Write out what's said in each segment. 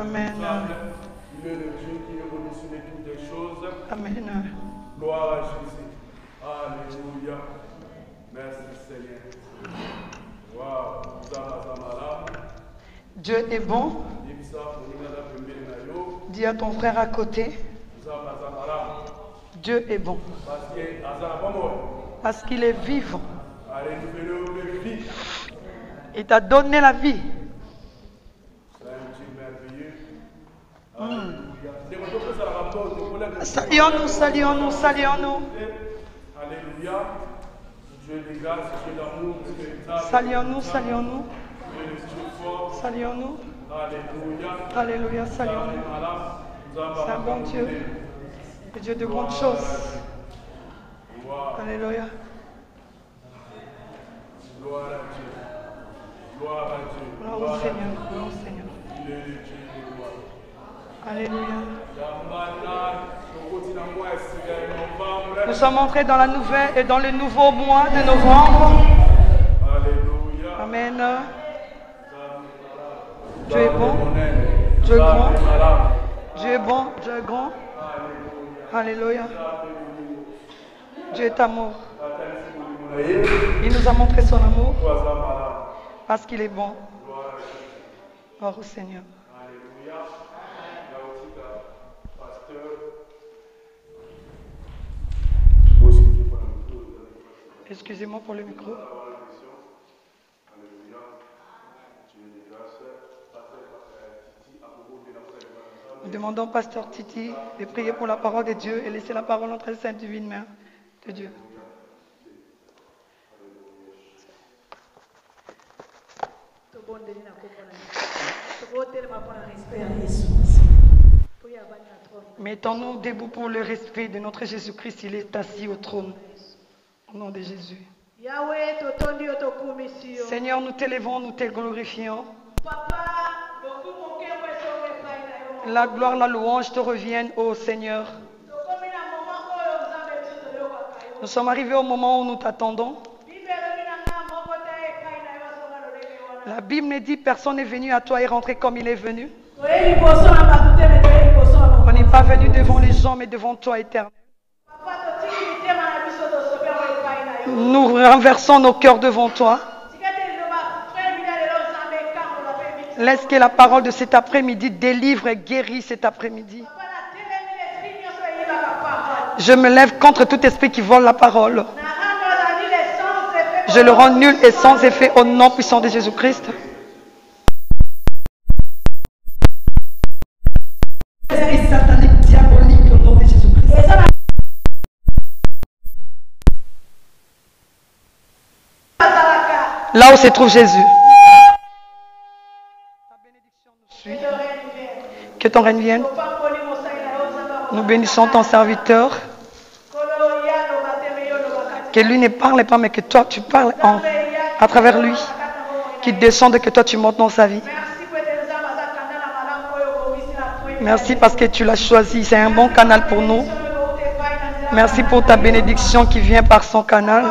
Amen. Il est le Dieu qui est au-dessus de toutes les choses. Amen. Gloire à Jésus. Alléluia. Merci Seigneur. Wow. Dieu est bon. Dis à ton frère à côté. Dieu est bon. Parce qu'il est vivant. Il t'a donné la vie. Saluons-nous, saluons-nous, saluons-nous. Alléluia. Dieu de grâce, Dieu d'amour, Dieu véritable. Saluons-nous, saluons-nous. Dieu de Dieu fort. Saluons-nous. Alléluia. Alléluia, saluons-nous. C'est un bon Dieu. Le Dieu de grandes choses. Alléluia. Gloire à Dieu. Gloire à Dieu. Gloire au Seigneur. Gloire au Seigneur. Il est le Dieu de gloire. Alléluia. Nous sommes entrés dans la nouvelle et dans le nouveau mois de novembre. Alléluia. Amen. Dieu est bon. Dieu est grand. Dieu est bon. Dieu est grand. Alléluia. Dieu est amour. Il nous a montré son amour parce qu'il est bon. Gloire au Seigneur. Excusez-moi pour le micro. Nous demandons au pasteur Titi de prier pour la parole de Dieu et laisser la parole entre les saintes divines mains de Dieu. Mettons-nous debout pour le respect de notre Jésus-Christ. Il est assis au trône. Au nom de Jésus. Seigneur, nous t'élevons, nous te glorifions. La gloire, la louange te reviennent, ô Seigneur. Nous sommes arrivés au moment où nous t'attendons. La Bible me dit, personne n'est venu à toi et rentré comme il est venu. On n'est pas venu devant les gens, mais devant toi, Éternel. Nous renversons nos cœurs devant toi. Laisse que la parole de cet après-midi délivre et guérit cet après-midi. Je me lève contre tout esprit qui vole la parole. Je le rends nul et sans effet au nom puissant de Jésus-Christ. Esprit satanique, diabolique, au nom de Jésus-Christ. Là où se trouve Jésus. Ta bénédiction nous suit. Que ton règne vienne. Nous bénissons ton serviteur. Que lui ne parle pas, mais que toi tu parles à travers lui. Qu'il descende et que toi tu montes dans sa vie. Merci parce que tu l'as choisi. C'est un bon canal pour nous. Merci pour ta bénédiction qui vient par son canal.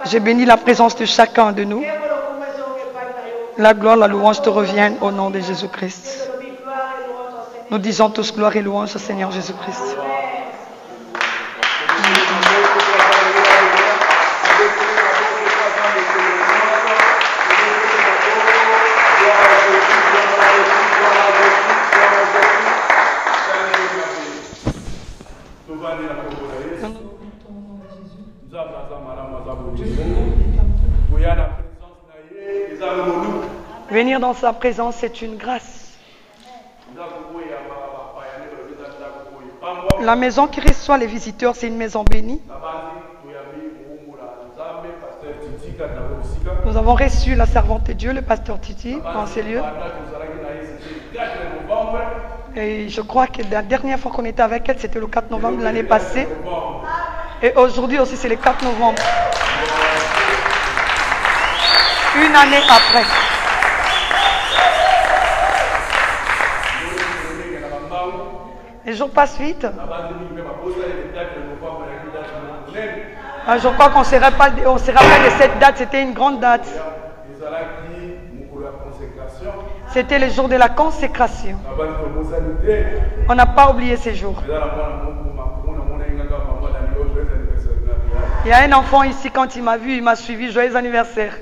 J'ai béni la présence de chacun de nous. La gloire, la louange te reviennent au nom de Jésus-Christ. Nous disons tous gloire et louange au Seigneur Jésus-Christ. Venir dans sa présence, c'est une grâce. La maison qui reçoit les visiteurs, c'est une maison bénie. Nous avons reçu la servante de Dieu, le pasteur Titi, dans ces lieux. Et je crois que la dernière fois qu'on était avec elle, c'était le 4 novembre de l'année passée. Et aujourd'hui aussi, c'est le 4 novembre. Une année après. Les jours passent vite. Je crois qu'on se rappelle de cette date, c'était une grande date. C'était le jour de la consécration. On n'a pas oublié ces jours. Il y a un enfant ici, quand il m'a vu, il m'a suivi. Joyeux anniversaire.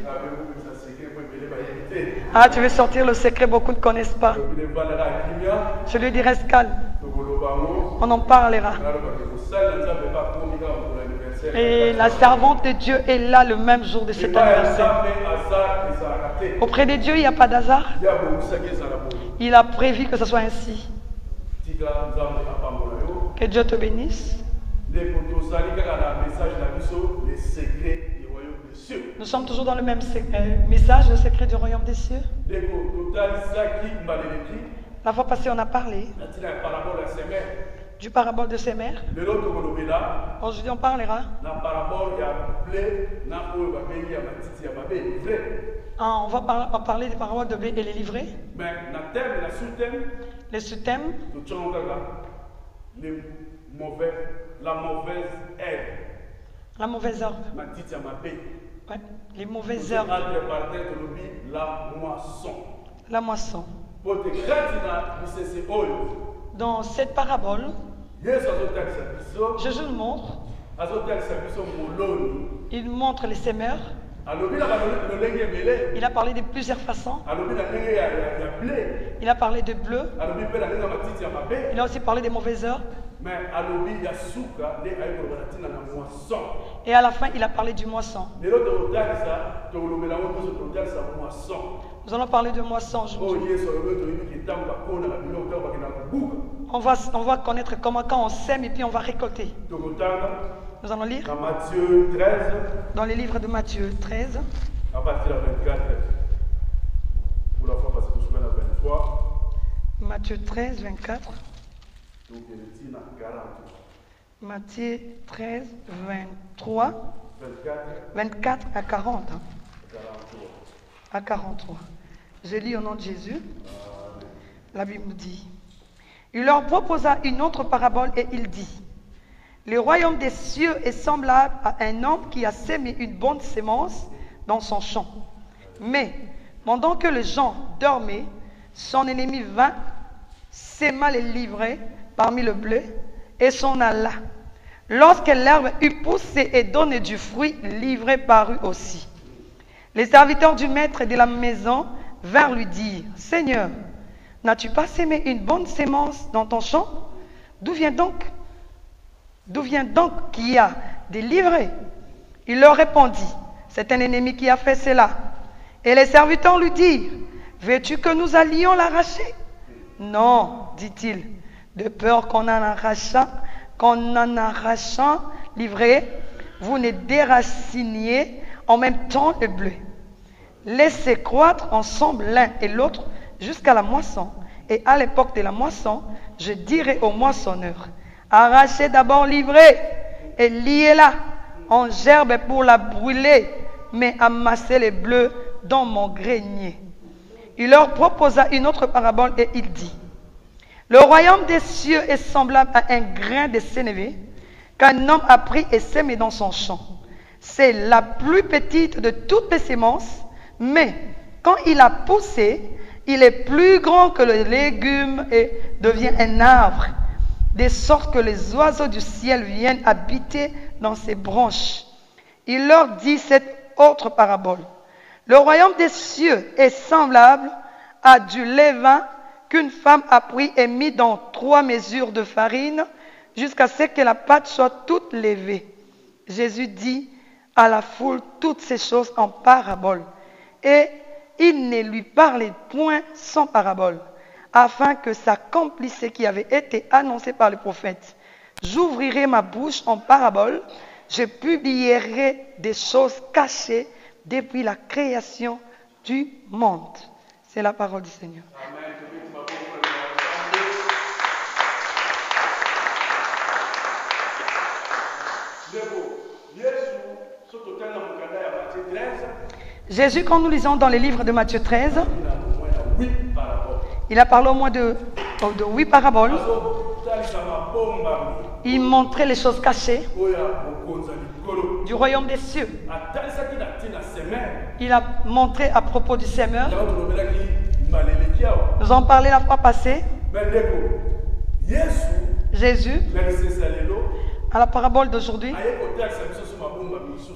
Ah, tu veux sortir le secret, beaucoup ne connaissent pas. Je lui dis, reste calme. On en parlera. Et la servante de Dieu est là le même jour de cet anniversaire. Auprès de Dieu, il n'y a pas d'hasard. Il a prévu que ce soit ainsi. Que Dieu te bénisse. Nous sommes toujours dans le même message, le secret du royaume des cieux. La fois passée, on a parlé du parabole de ses mères. Aujourd'hui, on parlera. On va parler des paraboles de blé et les livrets. Les sous-thèmes. La mauvaise herbe. La mauvaise herbe. Ouais, les mauvaises herbes. La moisson. La moisson. Dans cette parabole, Jésus nous montre. Il montre les semeurs. Il a parlé de plusieurs façons. Il a parlé de bleu. Il a aussi parlé des mauvaises herbes. Et à la fin, il a parlé du moisson. Nous allons parler de moisson aujourd'hui. On va connaître comment quand on sème et puis on va récolter. Nous allons lire dans Matthieu 13, dans les livres de Matthieu 13, à partir de 24, pour la fois parce que je suis à 23. Matthieu 13, 24. Donc il est à 40. Matthieu 13, 23, 24 à 40. À 43. Je lis au nom de Jésus. La Bible nous dit, il leur proposa une autre parabole et il dit, le royaume des cieux est semblable à un homme qui a sémé une bonne sémence dans son champ. Mais, pendant que les gens dormaient, son ennemi vint, séma les livrets parmi le blé et s'en alla. Lorsque l'herbe eut poussé et donné du fruit, l'ivraie parut aussi. Les serviteurs du maître de la maison vinrent lui dire, « Seigneur, n'as-tu pas sémé une bonne sémence dans ton champ? D'où vient donc qu'il y a des livrets? » Il leur répondit, « C'est un ennemi qui a fait cela. » Et les serviteurs lui dirent, « Veux-tu que nous allions l'arracher? » « Non, dit-il, de peur qu'en en arrachant l'ivraie, vous ne déraciniez en même temps le blé. Laissez croître ensemble l'un et l'autre jusqu'à la moisson. Et à l'époque de la moisson, je dirai aux moissonneurs, arrachez d'abord l'ivraie et liez-la en gerbe pour la brûler, mais amassez les bleus dans mon grenier. Il leur proposa une autre parabole et il dit, le royaume des cieux est semblable à un grain de sénévé qu'un homme a pris et sémé dans son champ. C'est la plus petite de toutes les semences, mais quand il a poussé, il est plus grand que le légume et devient un arbre, de sorte que les oiseaux du ciel viennent habiter dans ses branches. Il leur dit cette autre parabole. Le royaume des cieux est semblable à du levain qu'une femme a pris et mis dans 3 mesures de farine jusqu'à ce que la pâte soit toute levée. Jésus dit à la foule toutes ces choses en parabole. Et il ne lui parlait point sans parabole, afin que s'accomplisse ce qui avait été annoncé par le prophète. J'ouvrirai ma bouche en parabole, je publierai des choses cachées depuis la création du monde. C'est la parole du Seigneur. Amen. Jésus, quand nous lisons dans les livres de Matthieu 13, il a parlé au moins de 8 paraboles. Il montrait les choses cachées du royaume des cieux. Il a montré à propos du semeur. Nous en parlé la fois passée. Jésus, à la parabole d'aujourd'hui,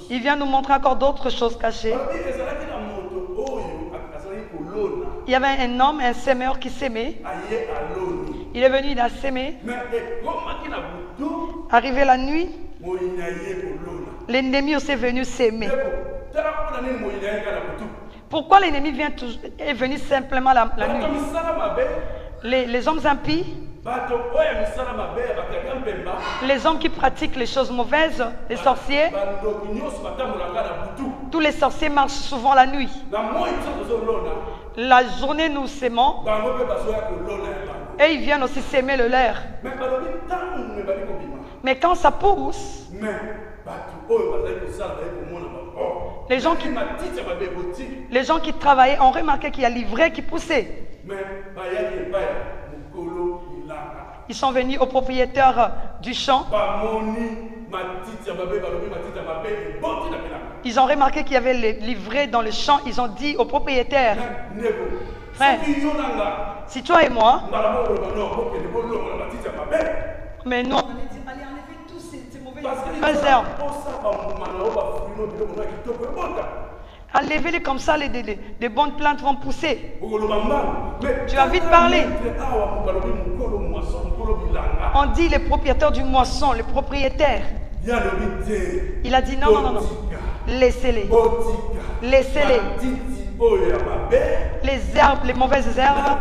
il vient nous montrer encore d'autres choses cachées. Il y avait un homme, un sémeur qui s'aimait. Il est venu, il a sémé. Arrivé la nuit, l'ennemi aussi est venu s'aimer. Pourquoi l'ennemi est venu simplement la nuit? Les hommes impies, les hommes qui pratiquent les choses mauvaises, les sorciers, tous les sorciers marchent souvent la nuit. La journée nous s'aimons et ils viennent aussi s'aimer le leur. Mais quand ça pousse, les gens qui travaillaient ont remarqué qu'il y a l'ivraie qui poussait. Ils sont venus au propriétaire du champ. Ils ont remarqué qu'il y avait l'ivraie dans le champ. Ils ont dit au propriétaire, frère, si toi et moi, mais non, allez enlever tous ces mauvaises herbes. Enlevez-les comme ça, des bonnes plantes vont pousser. Tu vas vite parler. On dit les propriétaires du moisson, les propriétaires. Il a dit non, non, non, non. Laissez-les. Laissez-les. Les herbes, les mauvaises herbes.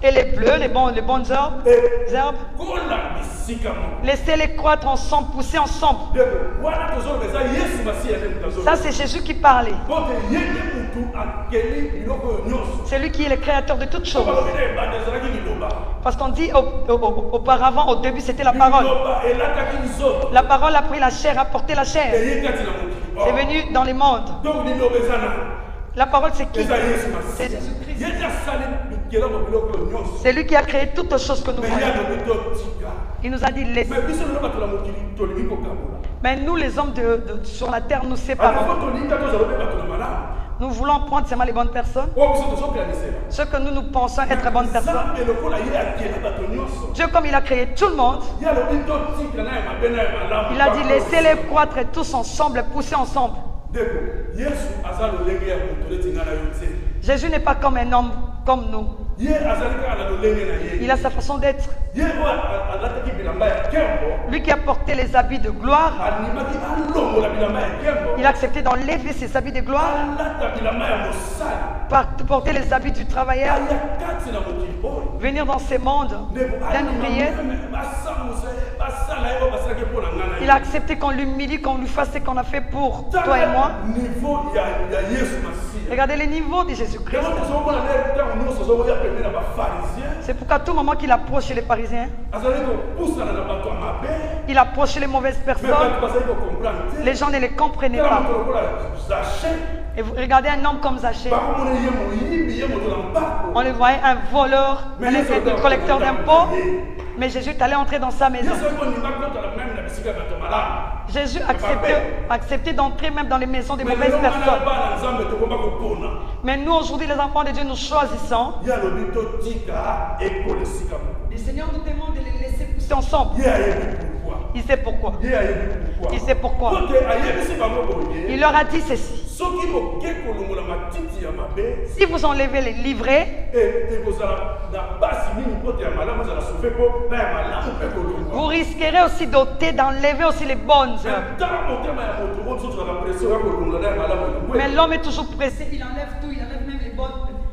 Et les bleus, les bonnes herbes. Laissez-les croître ensemble, pousser ensemble. Ça, c'est Jésus qui parlait. C'est lui qui est le créateur de toutes choses. Parce qu'on dit auparavant, au début, c'était la parole. La parole a pris la chair, a porté la chair. C'est venu dans les mondes. La parole, c'est qui? C'est Jésus-Christ. C'est lui qui a créé toutes les choses que nous voyons. Il nous a dit laissez. Mais nous, les hommes sur la terre, nous séparons. Nous voulons prendre seulement les bonnes personnes. Ce que nous pensons être bonnes personnes. Dieu, comme il a créé tout le monde, il a dit laissez-les croître tous ensemble, pousser ensemble. Jésus n'est pas comme un homme comme nous. Il a sa façon d'être. Lui qui a porté les habits de gloire, il a accepté d'enlever ses habits de gloire pour porter les habits du travailleur, venir dans ces mondes, prier. Il a accepté qu'on l'humilie, qu'on lui fasse ce qu'on a fait pour toi et moi. Regardez les niveaux de Jésus-Christ. C'est pourquoi à tout moment qu'il approche les Parisiens, il approche les mauvaises personnes. Les gens ne les comprenaient pas. Et vous regardez un homme comme Zachée, on le voyait un voleur, un collecteur d'impôts, mais Jésus est allé entrer dans sa maison. Jésus acceptait d'entrer même dans les maisons des mauvaises personnes. Mais nous aujourd'hui, les enfants de Dieu, nous choisissons. Le Seigneur nous demande de les laisser pousser ensemble. Il sait pourquoi. Il sait pourquoi. Il leur a dit ceci. Si vous enlevez les livrets, vous risquerez aussi d'ôter, d'enlever aussi les bonnes œuvres. Mais l'homme est toujours pressé, il enlève tout, il enlève même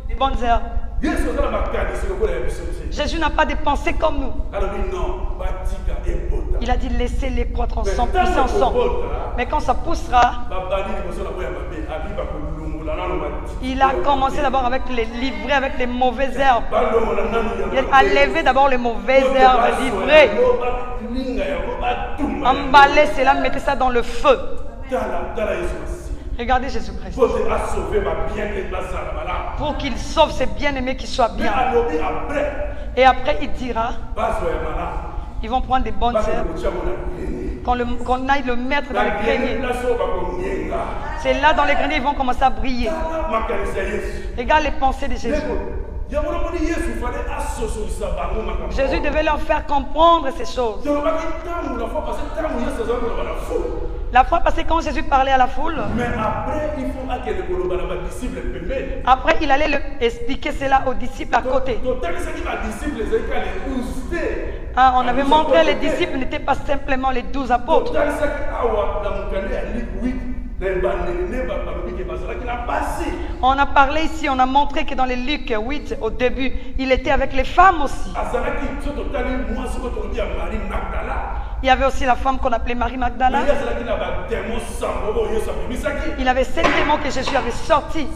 les bonnes herbes. Jésus n'a pas de pensée comme nous. Il a dit laissez-les croître ensemble, pousser ensemble. Mais quand ça poussera, il a commencé d'abord avec les livrées, avec les mauvaises herbes. Il a enlevé d'abord les mauvaises herbes, livrées. Emballé cela, mettez ça dans le feu. Regardez Jésus-Christ. Pour qu'il sauve ses bien-aimés qui soient bien. Et après, il dira, ils vont prendre des bonnes herbes. qu'on aille le mettre dans les greniers. C'est là dans les greniers ils vont commencer à briller. Regarde les pensées de Jésus. Jésus devait leur faire comprendre ces choses. La fois passée, quand Jésus parlait à la foule, après il allait expliquer cela aux disciples à côté. On avait montré les disciples n'étaient pas simplement les 12 apôtres. On a parlé ici, on a montré que dans les Luc 8, au début, il était avec les femmes aussi. Il y avait aussi la femme qu'on appelait Marie Magdala. Il avait 7 démons que Jésus avait sortis.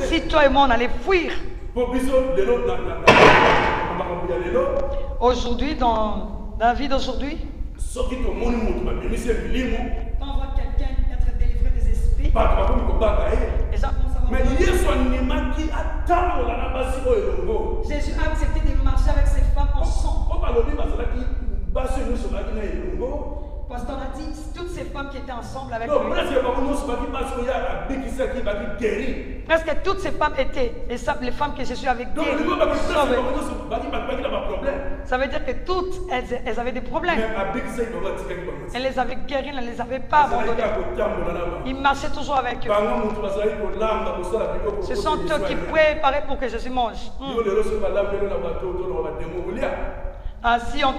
Si toi et moi on allait fuir. Aujourd'hui, dans la vie d'aujourd'hui, quand on voit quelqu'un être délivré des esprits, les gens commencent à voir. Jésus a accepté de marcher avec ses femmes ensemble. Parce qu'on a dit toutes ces femmes qui étaient ensemble avec lui. Presque toutes ces femmes étaient les femmes que Jésus avait guéries. Ça veut dire que toutes elles avaient des problèmes. Elle les avait guéries, elle ne les avait pas abandonnées. Il marchait toujours avec eux. Ce sont eux qui préparaient pour que Jésus mange. Si on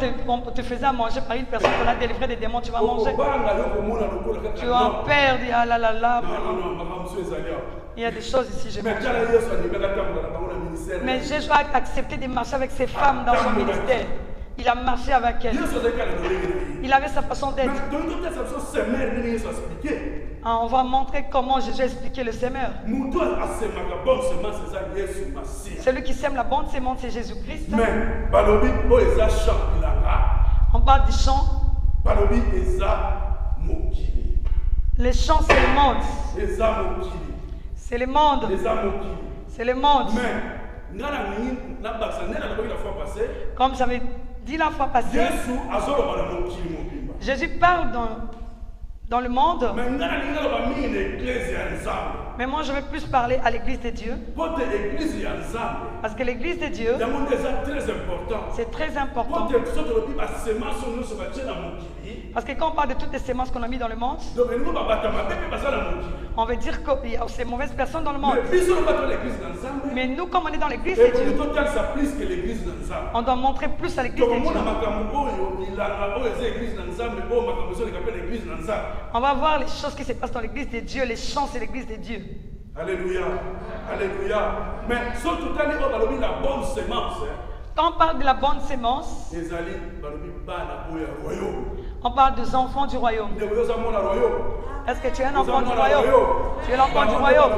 te faisait à manger par une personne qu'on a délivré des démons, tu vas manger. Tu vas en perdre, ah là là là. Il y a des choses ici, je mange. Mais Jésus a accepté de marcher avec ces femmes dans son ministère. Il a marché avec elles. Il avait sa façon d'être. On va montrer comment Jésus a expliqué le semeur. Celui qui sème la bonne sémence, c'est Jésus-Christ. On parle du chant. Les chants, c'est le monde. C'est le monde. C'est le monde. Comme j'avais dit la fois passée, Jésus parle dans le monde. Mais moi je veux plus parler à l'église de Dieu. Parce que l'église de Dieu, c'est très important. Parce que quand on parle de toutes les semences qu'on a mis dans le monde, on veut dire qu'il y a ces mauvaises personnes dans le monde. Mais nous, comme on est dans l'église de Dieu, on doit montrer plus à l'église de Dieu. On va voir les choses qui se passent dans l'église de Dieu. Les chants, c'est l'église de Dieu. Alléluia. Alléluia. Mais surtout quand on la bonne sémence. Quand on parle de la bonne sémence, on parle des enfants du royaume. Est-ce que tu es un enfant du royaume? Tu es l'enfant du royaume.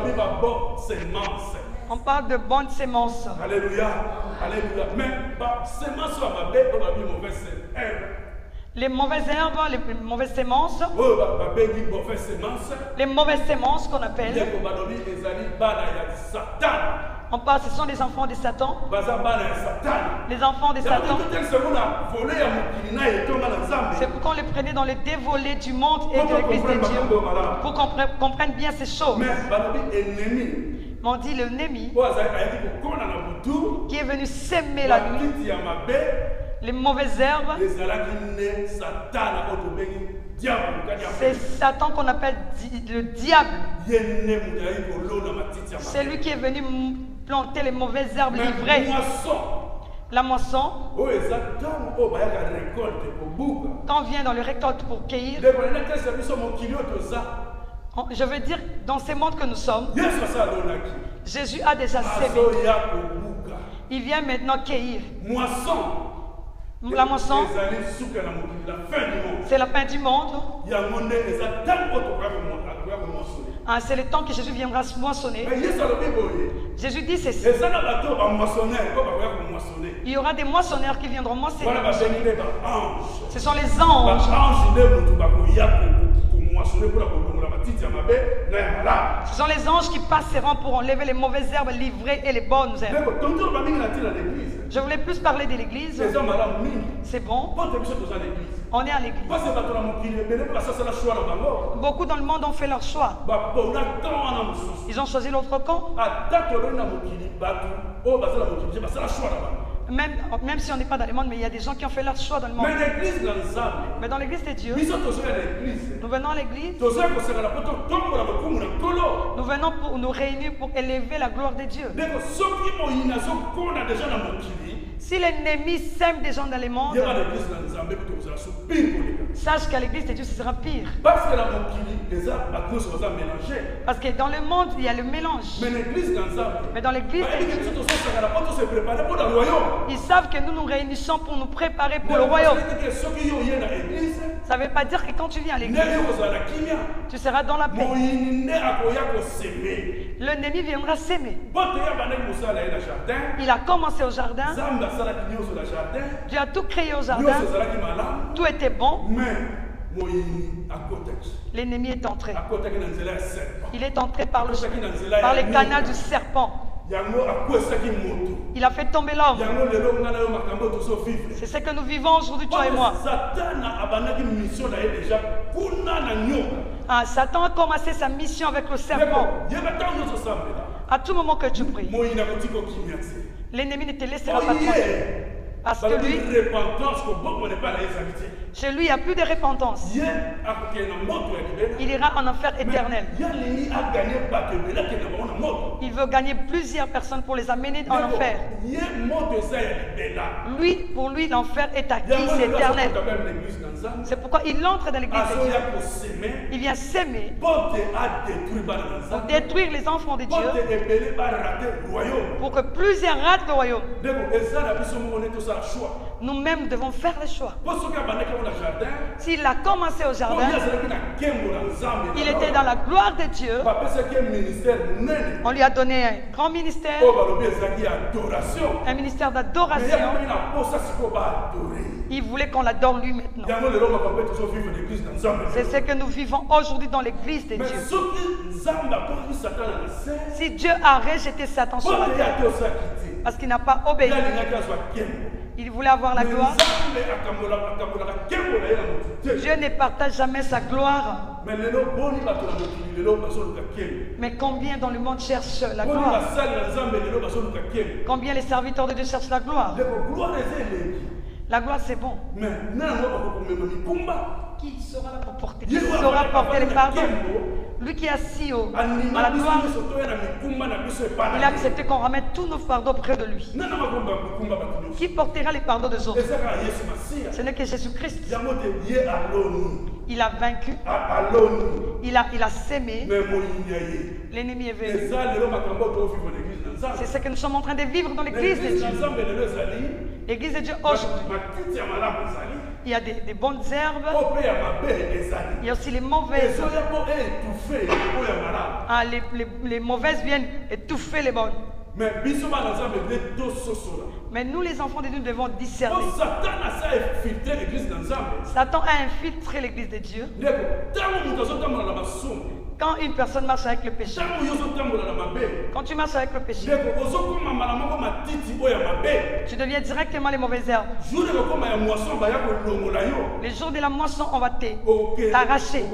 On parle de bonne sémence. Alléluia. Alléluia. Mais sémence, les mauvaises herbes, les mauvaises sémences, les mauvaises sémences qu'on appelle, on parle, ce sont les enfants de Satan. Les enfants de Satan. C'est pour qu'on les prenne dans le dévolé du monde et de l'église de Dieu. Pour qu'on comprenne bien ces choses. Mais on dit l'ennemi qui est venu s'aimer la nuit. Les mauvaises herbes, c'est Satan qu'on appelle le diable. C'est lui qui est venu planter les mauvaises herbes livrées. La moisson, quand on vient dans le récolte pour cueillir, je veux dire, dans ces mondes que nous sommes, Jésus a déjà sémé. Il vient maintenant cueillir. La moisson, c'est la fin du monde. C'est le temps que Jésus viendra moissonner. Jésus dit ceci. Il y aura des moissonneurs qui viendront moissonner. Ce sont les anges. Ce sont les anges qui passeront pour enlever les mauvaises herbes livrées et les bonnes herbes. Je voulais plus parler de l'église. C'est bon. On est à l'église. Beaucoup dans le monde ont fait leur choix. Ils ont choisi l'autre camp. Même si on n'est pas dans le monde, mais il y a des gens qui ont fait leur choix dans le monde. Mais dans l'église de Dieu, nous venons à l'église. Nous venons pour nous réunir pour élever la gloire de Dieu. Si l'ennemi sème des gens dans le monde, sache qu'à l'église de Dieu, ce sera pire. Parce que dans le monde, il y a le mélange. Mais dans l'église de Dieu, ils savent que nous nous réunissons pour nous préparer pour le royaume. Ça ne veut pas dire que quand tu viens à l'église, tu seras dans la paix. L'ennemi viendra s'aimer. Il a commencé au jardin. Dieu a tout créé au jardin. Tout était bon. L'ennemi est entré. Il est entré par les canaux du serpent. Il a fait tomber l'homme. C'est ce que nous vivons aujourd'hui, toi et moi. Satan a commencé sa mission avec le serpent. À tout moment que tu pries, l'ennemi ne te laissera pas tranquille. Parce que lui, chez lui, il n'y a plus de repentance. Il ira en enfer éternel. Il veut gagner plusieurs personnes pour les amener en enfer. Pour lui, l'enfer est acquis, c'est éternel. C'est pourquoi il entre dans l'église de Dieu. Il vient s'aimer pour détruire les enfants de Dieu, pour que plusieurs ratent le royaume. Nous-mêmes devons faire le choix. S'il a commencé au jardin, il était dans la gloire de Dieu. On lui a donné un grand ministère, un ministère d'adoration. Il voulait qu'on l'adore lui maintenant. C'est ce que nous vivons aujourd'hui dans l'église de Dieu. Si Dieu a rejeté Satan sur la terre, parce qu'il n'a pas obéi, il voulait avoir la gloire. Dieu ne partage jamais sa gloire. Mais combien dans le monde cherchent la gloire? Combien les serviteurs de Dieu cherchent la gloire? La gloire, c'est bon. Qui sera là pour porter? Qui saura porter les pardons? Lui qui est assis à la gloire, il a accepté qu'on ramène tous nos fardeaux près de lui. Qui portera les pardons des autres? Ce n'est que Jésus-Christ. Il a vaincu. Il a sémé. L'ennemi est venu. C'est ce que nous sommes en train de vivre dans l'église de Dieu. L'église de Dieu aujourd'hui. Il y a des bonnes herbes. Il y a aussi les mauvaises. Les mauvaises viennent étouffer les bonnes. Mais nous, les enfants de Dieu, devons discerner. Satan a infiltré l'église de Dieu. Quand une personne marche avec le péché, quand tu marches avec le péché, tu deviens directement les mauvaises herbes. Les jours de la moisson, on va t'arracher.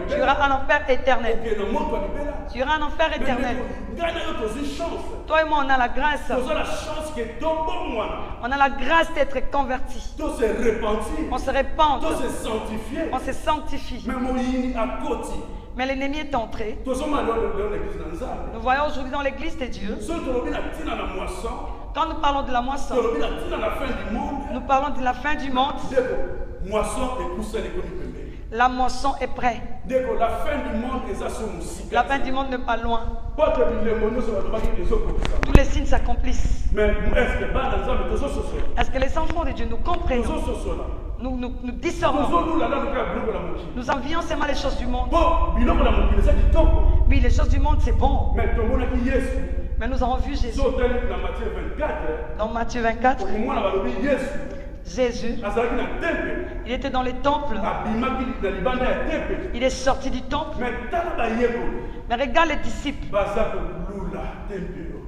Tu iras en enfer éternel. Tu iras en enfer éternel. Toi et moi, on a la grâce. On a la grâce d'être convertis. On se répand. On se sanctifie. Mais l'ennemi est entré. Nous voyons aujourd'hui dans l'église de Dieu. Quand nous parlons de la moisson, nous parlons de la fin du monde. La moisson est prête. La fin du monde n'est pas loin. Tous les signes s'accomplissent. Est-ce que les enfants de Dieu nous comprennent? Nous discernons. Nous envions seulement les choses du monde. Oui, les choses du monde, c'est bon. Mais nous avons vu Jésus. Dans Matthieu 24, Jésus, il était dans les temples. Il est sorti du temple. Mais regarde les disciples.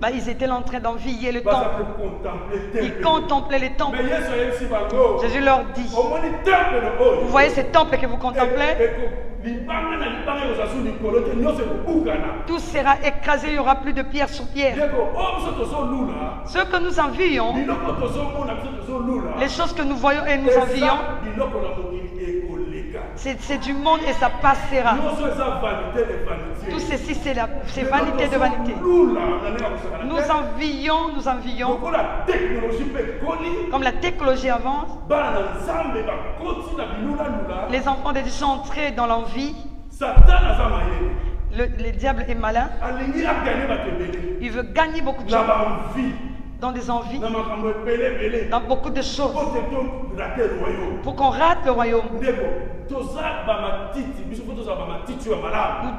Bah, ils étaient en train d'envier le Bah, ça temple. peut contempler le Ils temple. contemplaient les Mais temples. Yesu a ici bango. Jésus leur dit, Au moins, le temple de haut. vous voyez ces temples que vous contemplez? Tout sera écrasé, il n'y aura plus de pierre sur pierre. Ce que nous envions, les choses que nous voyons et nous envions, c'est du monde et ça passera. Tout ceci, c'est vanité de vanité. Nous envions, comme la technologie avance, les enfants de Dieu sont entrés dans l'envie. Le diable est malin. Il veut gagner beaucoup de gens dans des envies, dans beaucoup de choses, pour qu'on rate le royaume. Nous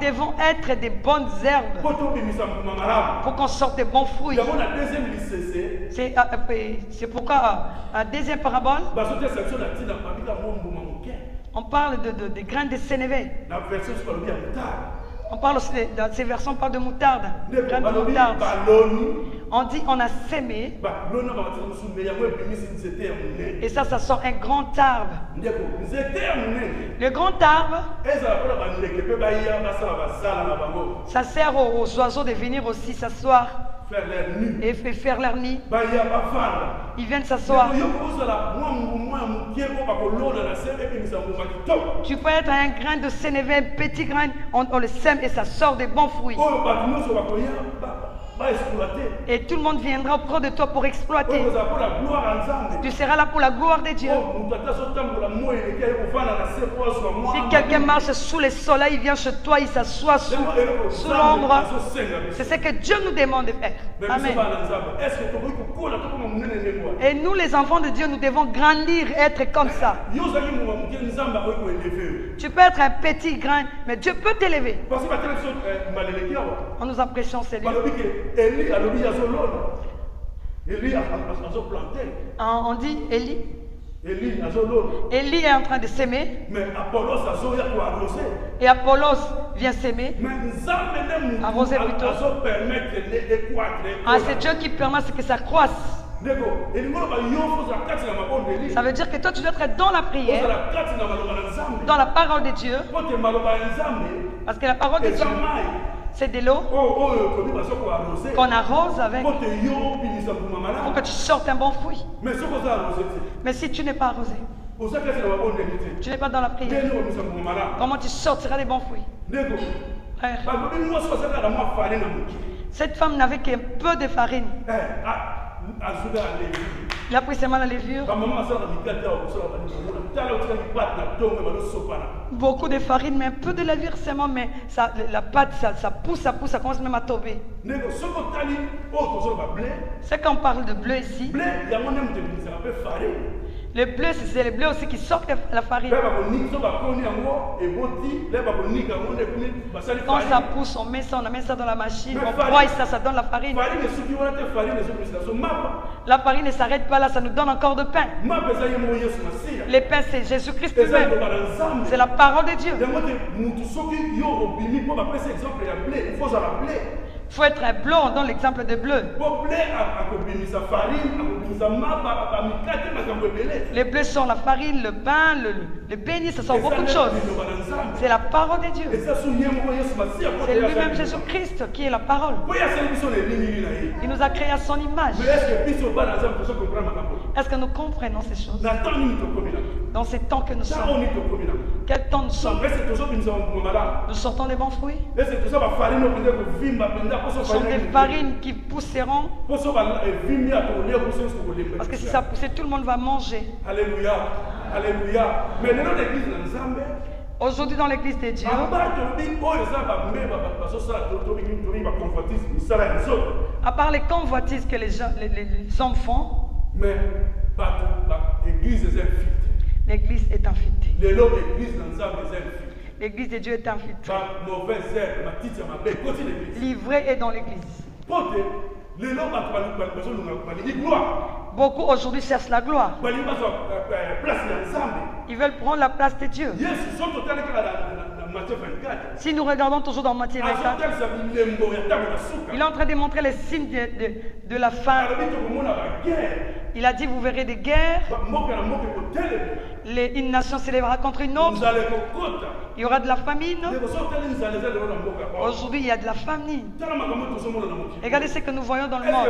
devons être des bonnes herbes pour qu'on sorte des bons fruits. C'est pourquoi, à deuxième parabole, on parle des graines de sénévé. On parle aussi, dans ces versets, on parle de moutarde. Graines de moutarde. On dit on a sémé. Et ça sort un grand arbre. Le grand arbre, ça sert aux oiseaux de venir aussi s'asseoir et faire leur nid. Ils viennent s'asseoir. Tu peux être un grain de sénévé, un petit grain, on le sème et ça sort des bons fruits. Et tout le monde viendra auprès de toi pour exploiter. Tu seras là pour la gloire de Dieu. Si quelqu'un marche sous le soleil, il vient chez toi, il s'assoit sous l'ombre. C'est ce que Dieu nous demande de faire. Amen. Et nous, les enfants de Dieu, nous devons grandir et être comme ça. Tu peux être un petit grain, mais Dieu peut t'élever. On nous apprécions ces livres. On dit Élie. Élie est en train de s'aimer. Et Apollos vient s'aimer. Arroser plutôt. Ah, c'est Dieu qui permet que ça croisse. Ça veut dire que toi tu dois être dans la prière, dans la parole de Dieu. Parce que la parole de Dieu, c'est de l'eau qu'on arrose avec pour que tu sortes un bon fruit. Mais si tu n'es pas arrosé, tu n'es pas dans la prière, comment tu sortiras des bons fruits? Frère, cette femme n'avait qu'un peu de farine. Il a pris seulement la levure. Beaucoup de farine, mais un peu de levure seulement, mais ça, la pâte, ça pousse, ça commence même à tomber. C'est qu'on parle de bleu ici. Le bleu, c'est le bleu aussi qui sort la farine. Quand ça pousse, on met ça dans la machine, on broie ça donne la farine. La farine ne s'arrête pas là, ça nous donne encore de pain. Le pain, c'est Jésus-Christ lui-même. C'est la parole de Dieu. Il faut être un bleu, on donne l'exemple de bleu. Les bleus sont la farine, le pain, le béni, ça sort beaucoup de choses. C'est la parole de Dieu. C'est lui-même Jésus-Christ qui est la parole. Il nous a créé à son image. Est-ce que nous comprenons ces choses? Dans ces temps que nous sommes. Quel temps nous sommes? Nous sortons des bons fruits. Ce sont des farines qui pousseront. Parce que si ça pousse, tout le monde va manger. Alléluia. Alléluia. Mais dans l'église de Nzambe, aujourd'hui dans l'église de Dieu, à part les convoitises que les hommes font, mais l'église est infiltrée. L'église de Dieu est infiltrée. L'ivrée est dans l'église. Beaucoup aujourd'hui cherchent la gloire. Ils veulent prendre la place de Dieu. Matthieu 24. Si nous regardons toujours dans Matthieu 24, il est en train de montrer les signes de la fin. Il a dit, vous verrez des guerres. Une nation s'élèvera contre une autre. Il y aura de la famine. Aujourd'hui, il y a de la famine. Regardez ce que nous voyons dans le monde.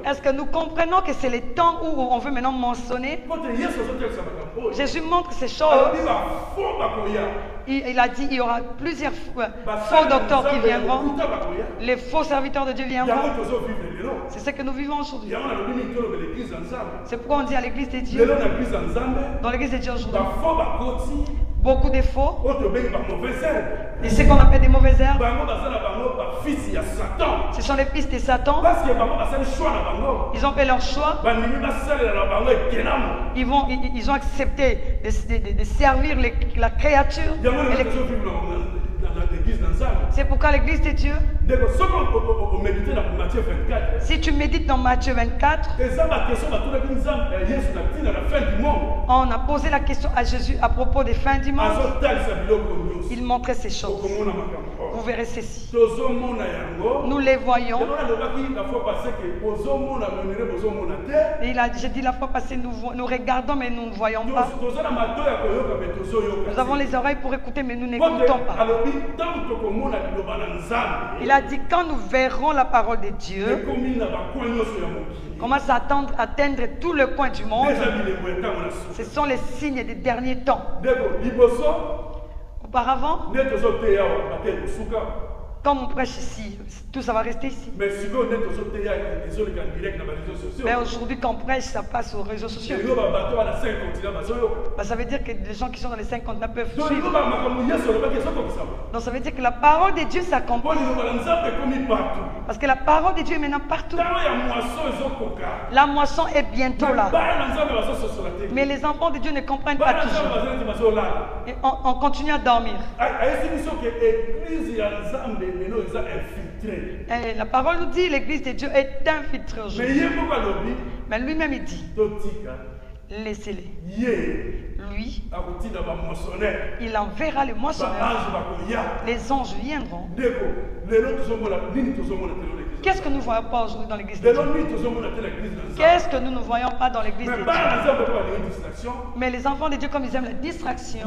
Est-ce que nous comprenons que c'est le temps où on veut maintenant mentionner? Jésus montre ces choses. Il a dit qu'il y aura plusieurs faux docteurs qui viendront. Les faux serviteurs de Dieu viendront. C'est ce que nous vivons aujourd'hui. C'est pourquoi on dit à l'église de Dieu. Dans l'église de Dieu aujourd'hui, beaucoup de faux. Et ce qu'on appelle des mauvaises herbes, ce sont les fils de Satan. Ils ont fait leur choix. Ils ont accepté de servir la créature. C'est pourquoi l'église de Dieu, si tu médites dans Matthieu 24, on a posé la question à Jésus à propos des fins du monde. Il montrait ces choses. Vous verrez ceci. Nous les voyons. Et j'ai dit la fois passée, nous regardons mais nous ne voyons pas. Nous avons les oreilles pour écouter mais nous n'écoutons pas. Il a dit quand nous verrons la parole de Dieu, commence à atteindre tout le coin du monde. Ce sont les signes des derniers temps. Auparavant, comme on prêche ici, tout ça va rester ici. Mais aujourd'hui, quand on prêche, ça passe aux réseaux sociaux. Ça veut dire que les gens qui sont dans les 5 continents peuvent suivre. Donc ça veut dire que la parole de Dieu s'accomplit. Parce que la parole de Dieu est maintenant partout. La moisson est bientôt là. Mais les enfants de Dieu ne comprennent pas toujours. Et on continue à dormir. Et la parole nous dit l'église de Dieu est infiltrée aujourd'hui. Mais lui-même il dit laissez-les. Lui, il enverra les moissonneurs. Les anges viendront. Qu'est-ce que nous ne voyons pas aujourd'hui dans l'église de Dieu? Qu'est-ce que nous ne voyons pas dans l'église de Dieu? Mais les enfants de Dieu, comme ils aiment la distraction.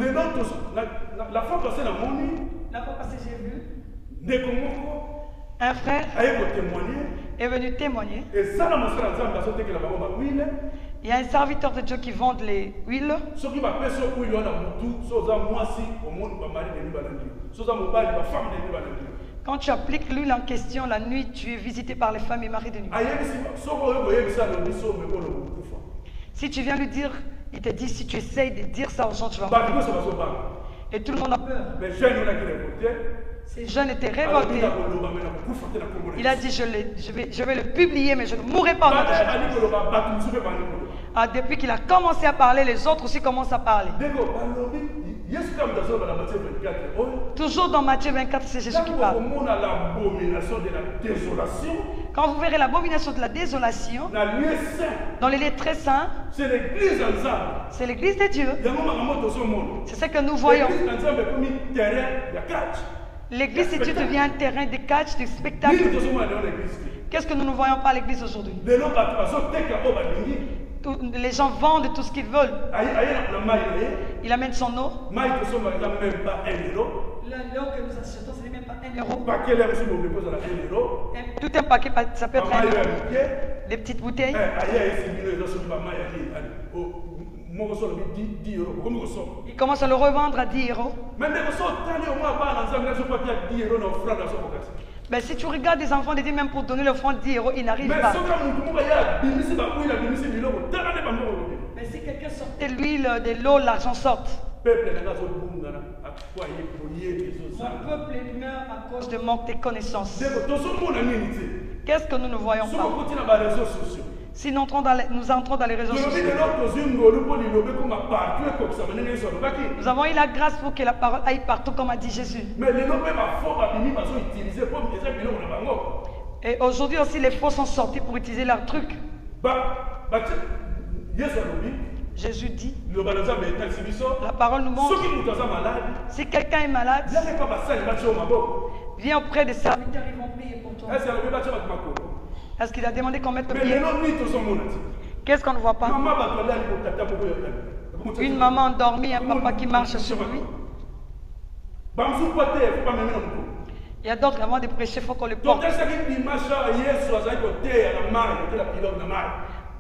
La fois passée, j'ai vu un frère est venu témoigner. Il y a un serviteur de Dieu qui vend les huiles. Quand tu appliques l'huile en question, la nuit, tu es visité par les femmes et maris de nuit. Si tu viens lui dire, il te dit, si tu essayes de dire ça aux gens, tu vas mourir. Et tout le monde a peur. Ces jeunes étaient révoltés. Il a dit, je vais le publier, mais je ne mourrai pas en nom de Jésus. Depuis qu'il a commencé à parler, les autres aussi commencent à parler. Toujours dans Matthieu 24, c'est Jésus qui parle. Quand vous verrez l'abomination de la désolation, dans les lieux très saints, c'est l'église de Dieu. C'est ce que nous voyons. L'église de Dieu devient un terrain de catch, de spectacle. Qu'est-ce que nous ne voyons pas à l'église aujourd'hui? Les gens vendent tout ce qu'ils veulent. Il amène son eau. L'eau que nous achetons, ce n'est même pas 1 euro. Tout un paquet, ça peut être 1 euro. Des petites bouteilles. Il commence à le revendre à 10 euros. Mais si tu regardes des enfants de Dieu, même pour donner l'offrande de 10 euros, ils n'arrivent pas. Mais si quelqu'un sortait l'huile, de l'eau, l'argent sorte. Mon peuple meurt à cause de manque de connaissances. Qu'est-ce que nous ne voyons pas? Si nous entrons dans les réseaux sociaux, nous avons eu la grâce pour que la parole aille partout comme a dit Jésus. Et aujourd'hui aussi les faux sont sortis pour utiliser leurs trucs. Jésus dit, Le balazar mais est exhibition. la parole nous montre, Ceux qui nous sont malades, si quelqu'un est malade, il n'y a pas passé le match au Mabo. viens auprès des serviteurs, ils vont prier pour toi. Est-ce qu'il y a le match au Mako? Est-ce qu'il a demandé qu'on mette le Mais pied? les noms, nous, tous sommes monati. Qu'est-ce qu'on ne voit pas? Maman va parler à l'hypothèque pour vous. Une maman endormie, un papa qui marche sur lui. Bamsou Poté, il ne faut pas même dans le Il y a d'autres avant de prêcher, il faut qu'on le porte. donc, est-ce qu'il dimanche, hier, soir, il côté à la mar, il était la pilote de la mar.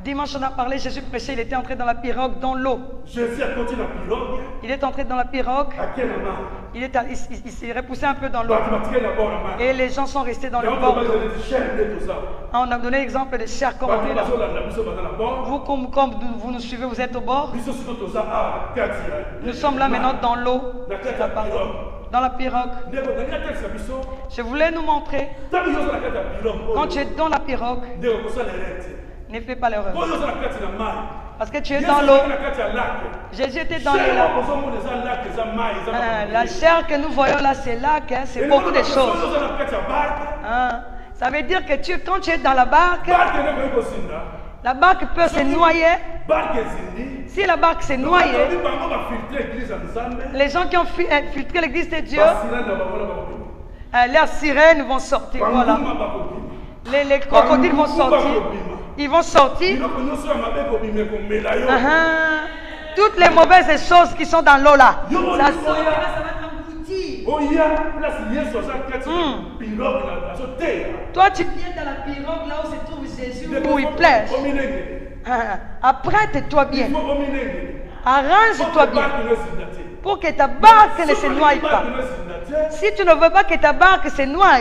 Dimanche, on a parlé, Jésus prêchait, il était entré dans la pirogue, dans l'eau. Jésus a continué la pilote. Il est entré dans la pirogue, À quelle mar? il s'est repoussé un peu dans l'eau. Bâtiment d'abord la mar. Et les gens sont restés dans le Donc, bord. on va dire, chef de tout ça. On a donné l'exemple des chers comme on est là. Nous Vous, comme vous nous suivez, vous êtes au bord. Nous sommes là maintenant dans l'eau, c'est la parole. Dans la pirogue. Je voulais nous montrer, quand tu es dans la pirogue, ne fais pas l'erreur. Parce que tu es dans l'eau. Jésus était dans l'eau. La chair que nous voyons là, c'est lac, hein, c'est beaucoup de choses. Hein. Ça veut dire que quand tu es dans la barque peut se noyer. Si la barque s'est noyée, les gens qui ont infiltré l'église de Dieu, leurs sirènes vont sortir. Voilà. Les crocodiles vont sortir. Ils vont sortir. Toutes les mauvaises choses qui sont dans l'eau là, ça va engloutir. Toi, tu viens dans la pirogue là où se trouve Jésus, où il plaît. Apprête-toi bien. Arrange-toi bien pour que ta barque ne se noie pas. Si tu ne veux pas que ta barque se noie,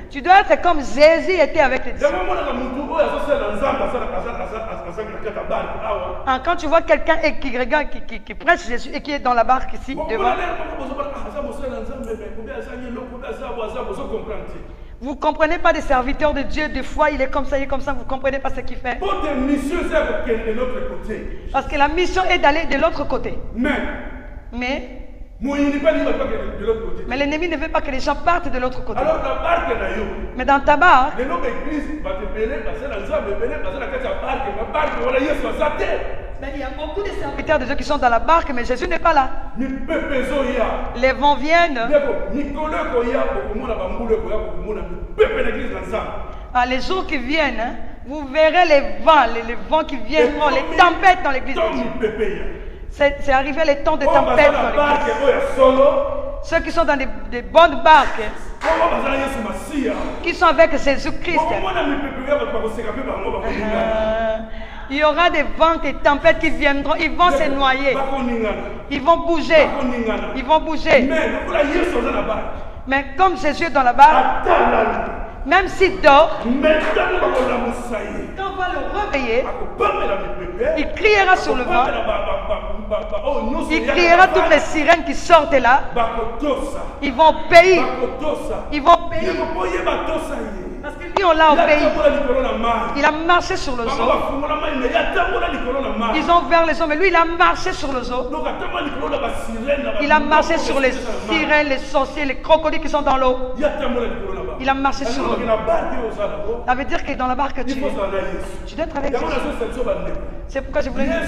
tu dois être comme Jésus était avec les disciples. Quand tu vois quelqu'un qui regarde, qui prêche Jésus et qui est dans la barque ici devant, vous ne comprenez pas des serviteurs de Dieu, des fois il est comme ça, vous ne comprenez pas ce qu'il fait. Parce que la mission est d'aller de l'autre côté. Mais l'ennemi ne veut pas que les gens partent de l'autre côté. Mais dans ta barque, il y a beaucoup de serviteurs de Dieu qui sont dans la barque, mais Jésus n'est pas là. Les vents viennent. Les jours qui viennent, hein, vous verrez les vents qui viennent, les tempêtes dans l'église de Dieu. C'est arrivé les temps de tempête dans l'église. Ceux qui sont dans des bonnes barques, qui sont avec Jésus-Christ. Il y aura des vents et tempêtes qui viendront, ils vont se noyer. Ils vont bouger. Ils vont bouger. Mais comme Jésus est dans la barque, même s'il dort, quand on va le réveiller, il criera sur le vent. Il criera toutes les sirènes qui sortent là. Ils vont obéir. Ils vont obéir. Parce que lui, on l'a obéi. Il a marché sur le zoo. Ils ont ouvert les eaux, mais lui, il a marché sur le zoo. Il a marché sur les sirènes, les sorciers, les crocodiles qui sont dans l'eau. Il a marché sur l'eau. Ça veut dire que dans la barque, tu dois être avec Jésus. C'est pourquoi je voulais dire.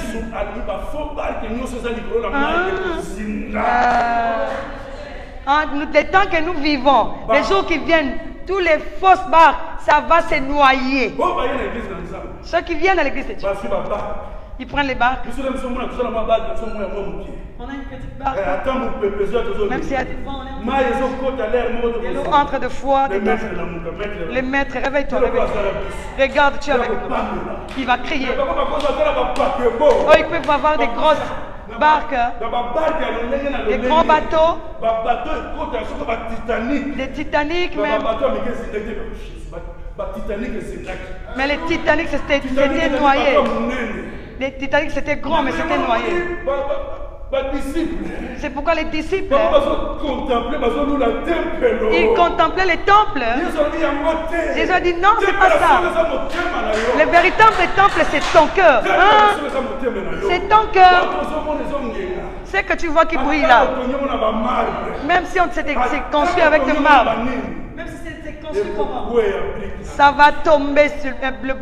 Les temps que nous vivons, les jours qui viennent, tous les fausses barques, ça va se noyer. Ceux qui viennent à l'église de Dieu, ils prennent les barques. On a une petite barque. Même s'il y a des vents, l'eau entre de foi. Les maîtres, réveille-toi, réveille-toi. Regarde, tu es avec nous. Il va crier. Oh, il peut avoir des grosses barques, des grands bateaux, des Titanic même. Mais les Titanic c'était noyé. Les Titanic c'était grand mais c'était noyé. C'est pourquoi les disciples, ils contemplaient les temples. Jésus a dit non, c'est pas ça. Le véritable temple, c'est ton cœur. C'est ton cœur. C'est que tu vois qui brille là. Même si on s'est construit avec de marbre. Même si c'est construit construit comment? Oui, Afrique. Ça va tomber sur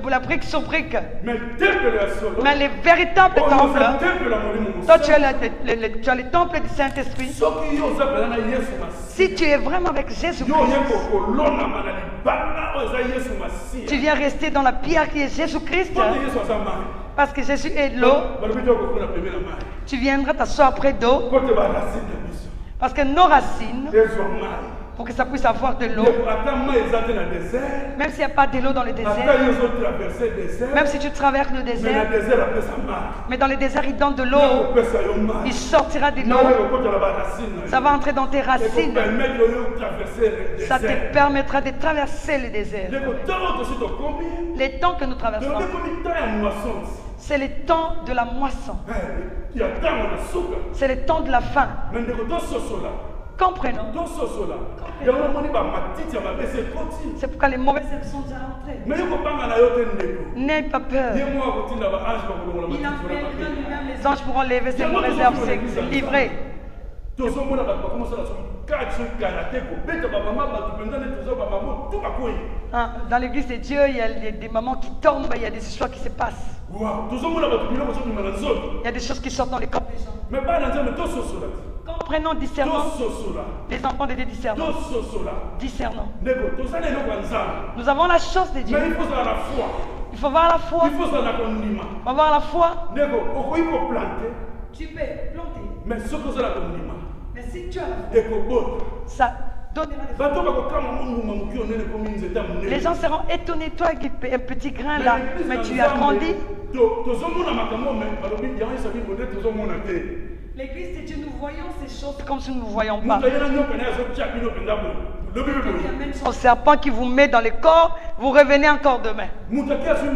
la brique sur brique. Mais temple ya solo. Mais les véritables Oh, temples, non, c'est temple la molimo toi mosusu. tu as le temple du Saint-Esprit. Soki yo ozapela na Yesu Masiya. Si tu es vraiment avec Yo Jésus-Christ, oyeko kolonama na libanda oyo eza Yesu tu Masiya. viens rester dans la pierre qui est Jésus-Christ. Mpona Yesu aza mai. Parce que Jésus est l'eau. Balobi te okokuna pembeni ya mai. Tu viendras t'asseoir près d'eau. Po te baracine ya biso. Parce que nos racines, Ezwa mai. pour que ça puisse avoir de l'eau, Ata mai eza te na désert. même s'il n'y a pas de l'eau dans le Ata désert, yo ozotraverse désert. même si tu traverses le Mais na désert, désert apesa mai. mais dans le désert il donne de l'eau, Nakopesa yo mai. il sortira de Mai l'eau, ekokotala baracine na yo. ça va entrer dans tes racines, Ekopermettre yo traverser le ça te désert. permettra de traverser le désert. Ndeko ntango tosi tokomi. Les temps que nous traversons, Tolobi komi temps ya moisson. c'est le temps de la moisson, Ya ntango na suka. c'est le temps de la faim. Mais ndeko tososola. Comprenons. Tososola. Yango omoni bamatiti ya mabe esi ekoti. C'est pourquoi les mauvaises herbes sont déjà rentrées. Mais yo kobanga na yo te ndeko. N'aie pas peur. Ye moko akotinda baange bakolongola Il a matiti wana fait mabe. lui-même les anges pourront lever ces mauvaises herbes, c'est livré. tozomona bato bakomosala soki kati soki karate kobeta bamama bato mpenza nde toza bamama to bakoyi. Dans l'église de Dieu, il y a des mamans qui tombent, il y a des histoires qui se passent. Wow, tozomona bato biloko zobima na nzoto. Il y a des choses qui sortent dans les corps des gens. Mais bana nzambe tososola te. Comprenons, discernons. Tososola. Les enfants de Dieu discernons. Tososola. Discernons. ndeko tozala eloko ya nzambe. Nous avons la chance de Dieu. Mais il faut ozala na foi. Il faut avoir la foi. Il faut ozala na kondima. Il faut avoir la foi. ndeko okoki koplante. Tu peux planter. Mais soki ozala kondima Mais si tu as la foi, ekobota. ça donnera des fruits. bato bakokama monguma moki onene komi nzete ya monene. Les gens seront étonnés, toi qui es un petit grain là, mais tu as grandi. tozomona makambo me balobi yango esa bibo nde tozomona te. L'église de Dieu, nous voyons ces choses comme si nous ne voyons pas. moto ayena nyoka naye azotia bino mpenza boye lobi mpe Il y a boye. même son serpent qui vous met dans le corps, vous revenez encore demain. moto ake azwi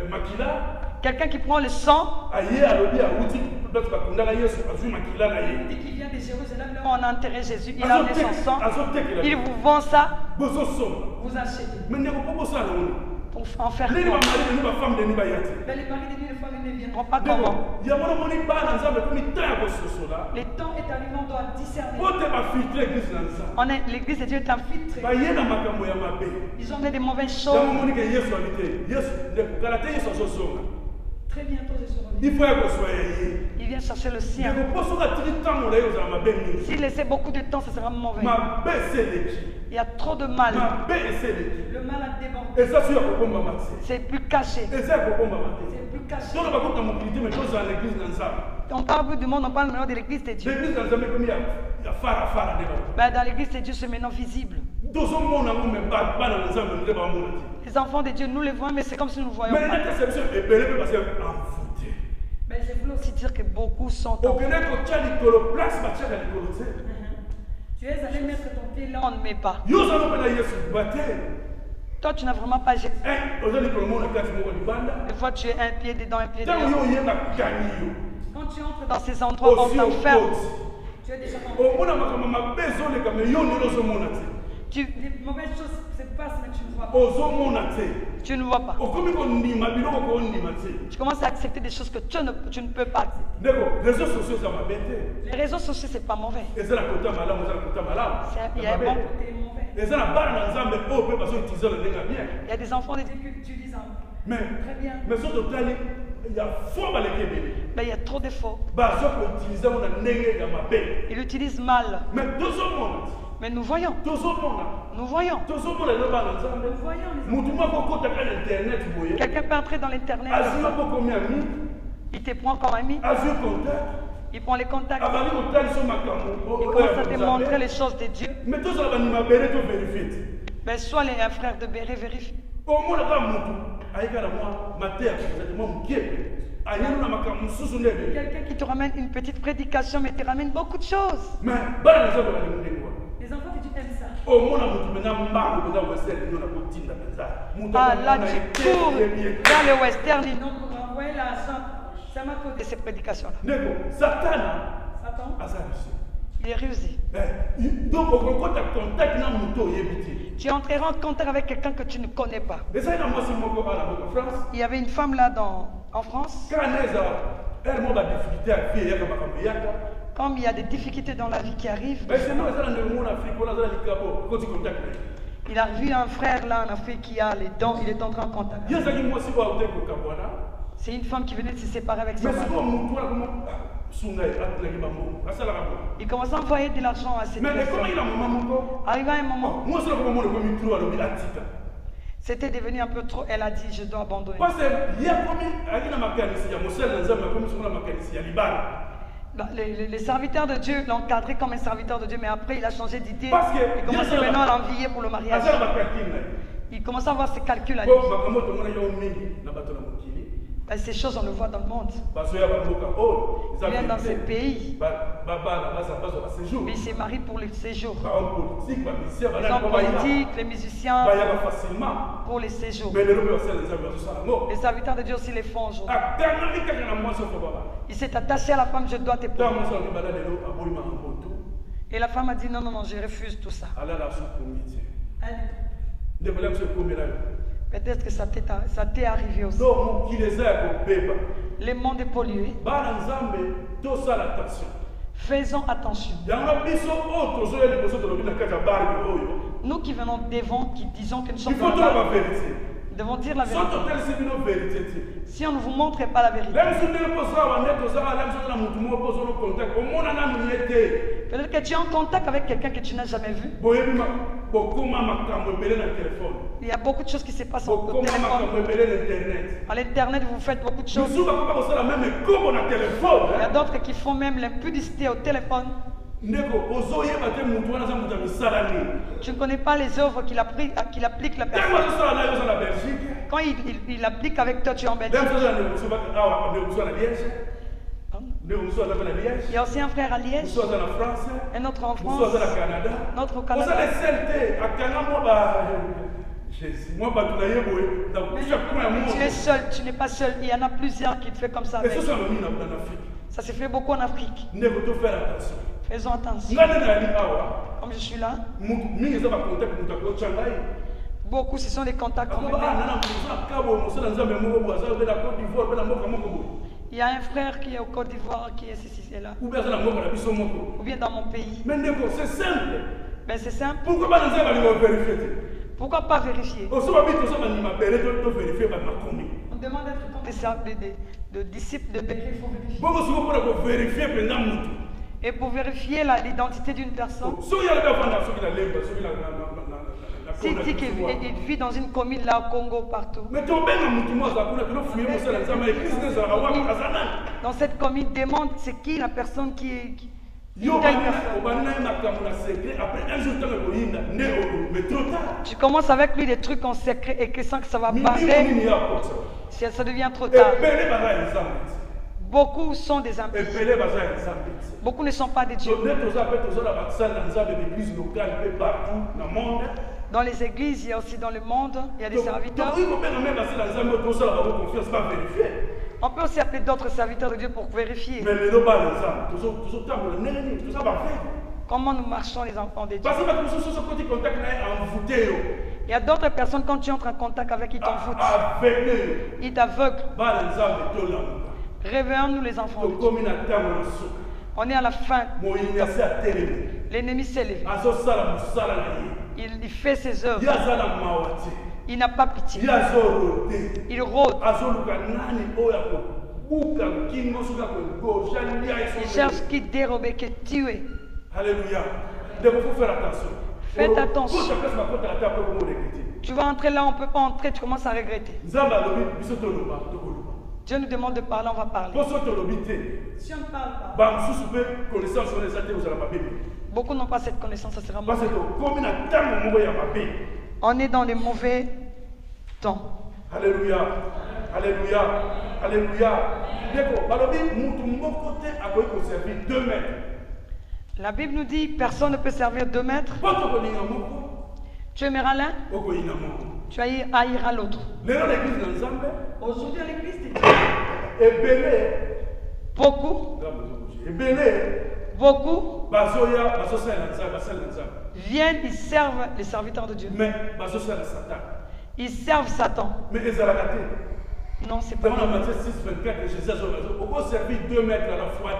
makila Quelqu'un qui prend le sang, aye alobi awuti bato bakundaka yesu azwi makila na ye. dit qu'il vient de Jérusalem, là où on a enterré Jésus, il a amené son sang, azotekela il vous vend ça, bozosomba. vous achetez. me ndeko mpo bosala nini Pour en faire ndeni quoi? bamari deni bafemme deni baya te. Mais les maris de Dieu, les femmes ne viendront pas comment? ndeko yango nomoni bana nzambe komi temps ya kososola Le temps est arrivé, on doit discerner. po te bafiltre eglise na nzambe L'église de Dieu est infiltrée. baye na makambo ya mabe. Ils ont fait des mauvaises yango choses. omoni ke yesu abi te yesu ndeko kala te yesu azozonga. Très bientôt, je serai revenu. il faut ya kozwa ya ye. Il vient chercher le sien. ndeko mpo soki atiki ntango na ye ozala mabe mingi. S'il laissait beaucoup de temps, ce sera mauvais. mabe eseleki. Il y a trop de mal. mabe eseleki. Le mal a débordé. eza so ya kobombama te. C'est plus caché. eza ya kobombama te. C'est plus caché. tolo bakota mokili te me tozala na eglise na nzambe. On parle plus du monde, on parle maintenant de l'église de Dieu. l'église na nzambe ekomi ya farafara nde bato. Ben, dans l'église de Dieu, c'est maintenant visible. tozomona ngo me bana na nzambe nde bamona te. Les enfants de Dieu, nous les voyons, mais c'est comme si nous ne voyons mais pas. nete biso ebele mpe parce que envoûté. Mais je voulais aussi dire que beaucoup sont en... okende kotia likolo place batiaka likolo te. Tu es allé mettre ton pied là, on ne met pas. yo oza mpe na yesu ba te. Toi, tu n'as vraiment pas Jésus. oza likolo moko na kati moko libanda. Des fois, tu es un pied dedans, un pied ntango dehors. yo oyeba kani yo Quand tu entres dans ces endroits, on osi t'enferme. okoti Tu es déjà enfermé. omona makambo mabe ezoleka me yo ndenge ozomona te. Les mauvaises choses se passent, mais tu ne vois pas. ozomona te. Tu ne vois pas. okomi kondima biloko kondima te. Tu commences à accepter des choses que tu ne peux pas accepter. ndeko réseaux sociaux eza mabe te. Les réseaux sociaux, c'est pas mauvais. eza na kota malamu eza na kota malamu. Il y a un bon côté et un mauvais. eza na bana na nzambe oyo mpe bazoutilize na ndenge ya bien. Il y a des enfants de Dieu qui utilisent un... mais Très bien. mais so totali ya fo baleki ebele Mais il y a trop de faux. bazokoutilize ngo na ndenge ya mabe. Ils l'utilisent mal. mais tozomona Mais nous voyons. tozomona Nous voyons. tozomona elo bana nzambe Nous voyons les motu moko okotaka na internet boye Quelqu'un peut entrer dans l'internet. azwi mpo komi ami Il te prend comme ami. azwi contact Il prend les contacts. abandi kotalisa makambo Il commence à te montrer les choses de Dieu. mais tozala bandima bele to vérifie te. Mais soit un frère de Béret vérifie. omona kaka motu ayika na mwa mateya kozali mwa mokie ayeli na makambo mosusu nde ebele. Quelqu'un qui te ramène une petite prédication, mais te ramène beaucoup de choses. mais bana na nzambe balingi ndenge wana Les enfants de Dieu aiment ça. omona motu mpenza mbango mpenza wesele lino na kotinda mpenza motu Ah là, akomona tu ete cours yebi ete. dans le western. Dis non, pour envoyer l'argent. Ça m'a causé ces prédications-là. ndeko satana Satan, aza riche. il est rusé. donc okokota contact na motu oyebi te. Tu entreras en contact avec quelqu'un que tu ne connais pas. ezali na mwasi moko ana moko france Il y avait une femme là en France. kaka nde eza ere mo badifficulté ya vie eyaka makambo eyaka Comme il y a des difficultés dans la vie qui arrivent, mais seno eza na ndenge moko na afrique wana aza na likabo ekoti contact na ye. Il a vu un frère là en Afrique qui a les dents, il est entré en contact. Yazaki mwasi kwa ute ko kabwana. C'est une femme qui venait de se séparer avec son Mais c'est mari. comme mutu ala comme sunga atlaki bambo. Asala kabwa. Il commence à envoyer de l'argent à cette Mais comment personne. il a maman moko? Arrivé à un moment, Moi c'est comme mon comme trop alobi atika. c'était devenu un peu trop. Elle a dit, je dois abandonner. Parce que il y a comme ali na makanisi ya mosel nzambe comme sur la makanisi ya libala. Les serviteurs de Dieu l'ont encadré comme un serviteur de Dieu, mais après il a changé d'idée. Parce que Il commençait maintenant à l'envier pour le mariage. Asala bakakina. Il commence à avoir ses calculs à lui. Bon makambo to mona yo mingi na bato na mokili. Ces choses, on le voit dans le monde. Parce que ya bamoka oh, Il vient dans ces pays, séjour. mais il s'est marié pour le séjour. Ba homme politique, ba musicien, ba Les hommes politiques, les musiciens, ba ya facilement. pour les séjours. Mais les lobes aussi les amis sur la mort. Les serviteurs de Dieu aussi les font aujourd'hui. Ah, dernièrement quand on a moi sur baba. Il s'est attaché à la femme, je dois te Dans prendre. mon sang bala de l'eau à boima en moto. Et la femme a dit non, non, non, je refuse tout ça. Ala la sous comité. De problème sur combien là. Peut-être que ça t'est arrivé aussi. Non, mon qui les a ko beba. Le monde est pollué. Ba nzambe to ça l'attention. Faisons attention. Yanga biso o to zo le boso to lobina kaka bar oyo. Nous qui venons devant, qui disons que nous sommes Il faut dans dire la la vérité. nous devons dire la Sans vérité. total c'est une vérité. Si on ne vous montre pas la vérité, Même si on est posé à la maison, on a mon posé au contact. Au monde, on a mis été. peut-être que tu es en contact avec quelqu'un que tu n'as jamais vu. Il y a beaucoup de choses qui se passent au téléphone. À l'internet, vous faites beaucoup de choses. Il y a d'autres qui font même l'impudicité au téléphone. Tu ne connais pas les œuvres qu'il applique la personne. Quand il applique avec toi, tu es en Belgique. Il y a aussi un frère à Liège, un autre en France, un autre au Canada. Tu es seul, tu n'es pas seul. Il y en a plusieurs qui te font comme ça. Avec. Ça se fait beaucoup en Afrique. Faisons attention. Comme je suis là, beaucoup ce sont des contacts qu'on me met. Il y a un frère qui est au Côte d'Ivoire qui est ceci et là. Ou bien dans mon pays. Mais c'est simple. Ben c'est simple. Pourquoi pas nous vérifier? Pourquoi pas vérifier? On demande d'être comme des disciples de Béret, il faut vérifier. Et pour vérifier l'identité d'une personne, s'il dit qu'il vit dans une commune là au Congo, partout, dans cette commune, demande c'est qui la personne qui est. Tu commences avec lui des trucs en secret et que sans que ça va barrer, ça devient trop tard. Beaucoup sont des impies. Beaucoup ne sont pas des dieux. Dans les églises, il y a aussi dans le monde, il y a des serviteurs. On peut aussi appeler d'autres serviteurs de Dieu pour vérifier. Comment nous marchons les enfants de Dieu. Il y a d'autres personnes, quand tu entres en contact avec, ils t'envoûtent. Ils t'aveuglent. Réveillons-nous les enfants de Dieu. On est à la fin. L'ennemi s'est levé. Il fait ses œuvres. Il n'a pas pitié. Il rôde. Il cherche qui dérober, qui tuer. Alléluia. Donc il faut faire attention. Faites attention. Tu vas entrer là, on ne peut pas entrer, tu commences à regretter. Dieu nous demande de parler, on va parler. Si on ne parle pas, beaucoup n'ont pas cette connaissance, ça sera mauvais. On est dans les mauvais temps. Alléluia. Alléluia. Alléluia. La Bible nous dit personne ne peut servir 2 maîtres. Tu aimeras l'un, tu haïras l'autre. Aujourd'hui à l'église, beaucoup viennent, ils servent les serviteurs de Dieu. Ils servent Satan. Non, c'est pas vrai.